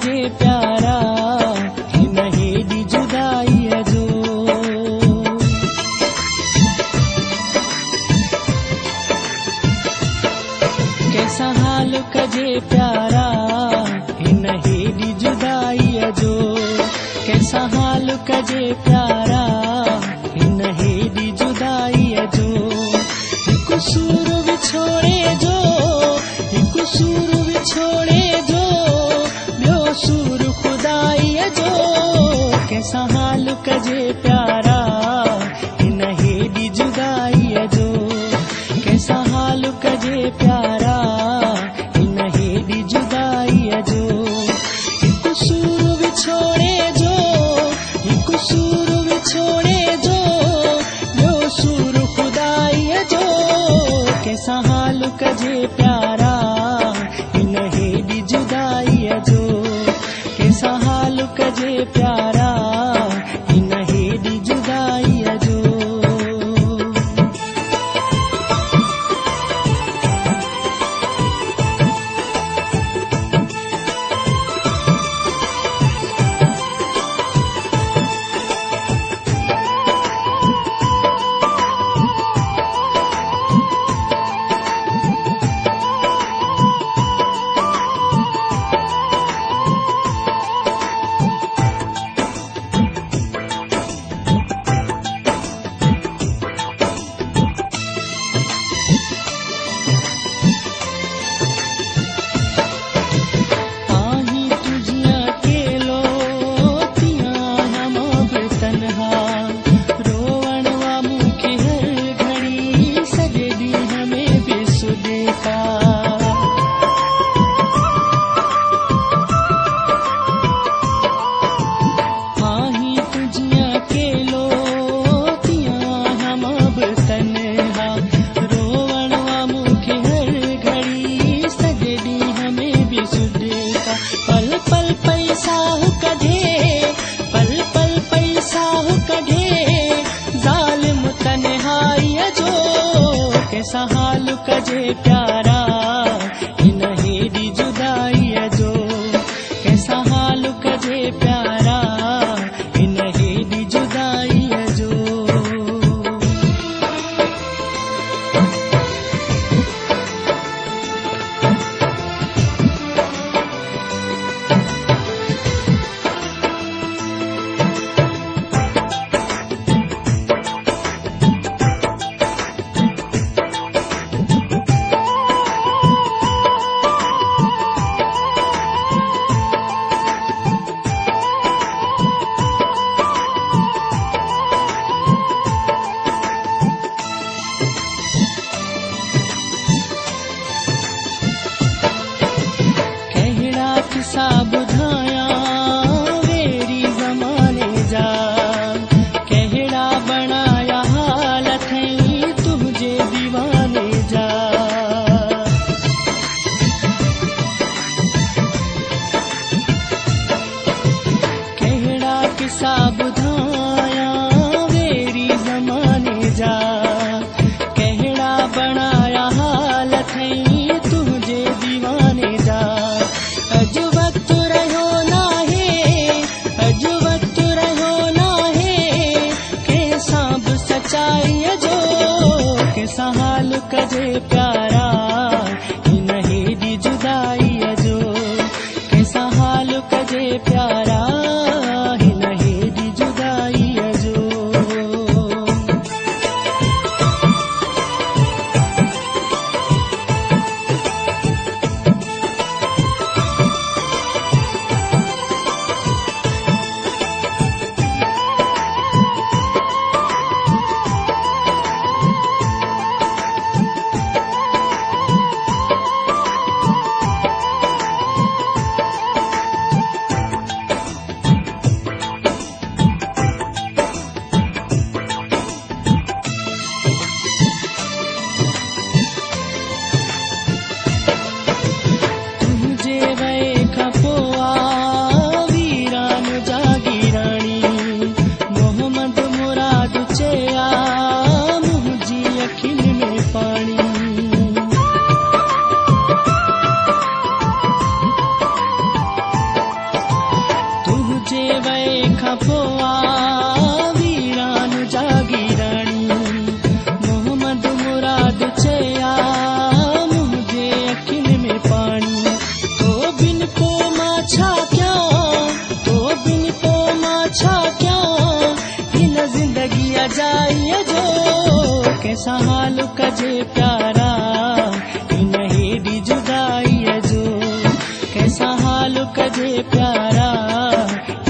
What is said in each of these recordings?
कजे प्यारा नहीं दी जुदाई जो। कैसा हाल कजे प्यारा नहीं दी जुदाई जो। कैसा हाल कजे प्यारा नहीं दी जुदाई जो। कुसूर विछोड़े जो कुसूर विछोड़े जो ॿियो सूर खुदाई जो। कैसा हाल कजे प्यारा नहीं दी जुदाई जो। कैसा हाल कजे प्यारा नहीं दी जुदाई जो। कुसूर विछोड़े जो कुसूर विछोड़े जो ॿियो सूर खुदाई जो। कैसा हाल कजे प्यारा नहीं दी जुदाई जो। कैसा हाल कजे प्यारा नहीं दी जुदाई जो। कैसा हाल कजे प्यारा नहीं दी जुदाई जो। कैसा हाल कजे प्यारा नहीं दी जुदाई जो। किसा बुधाया वेरी ज़माने जा। कहड़ा बनाया हालत है तुझे दीवाने जा। कहड़ा किसा बुधाया वेरी ज़माने जा। कहड़ा बनाया हालत है तुझे दीवाने जा। अज वक्त रहो ना है अज वक्त रहो ना है के सांब सच्चाई जो। कैसा हाल कजे प्यारा नहीं दी जुदाई जो। कैसा हाल कजे प्यारा नहीं दी जुदाई जो। कैसा हाल कजे प्यारा इन हेडी जुदाई जो कैसा हाल कजे प्यारा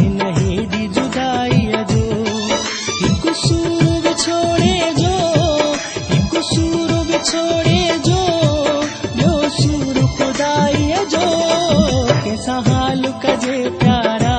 इन हेडी जुदाई जो एक सूर बिछोड़े जो एक सूर बिछोड़े जो ॿियो सूर खुदाई जो कैसा हाल कजे प्यारा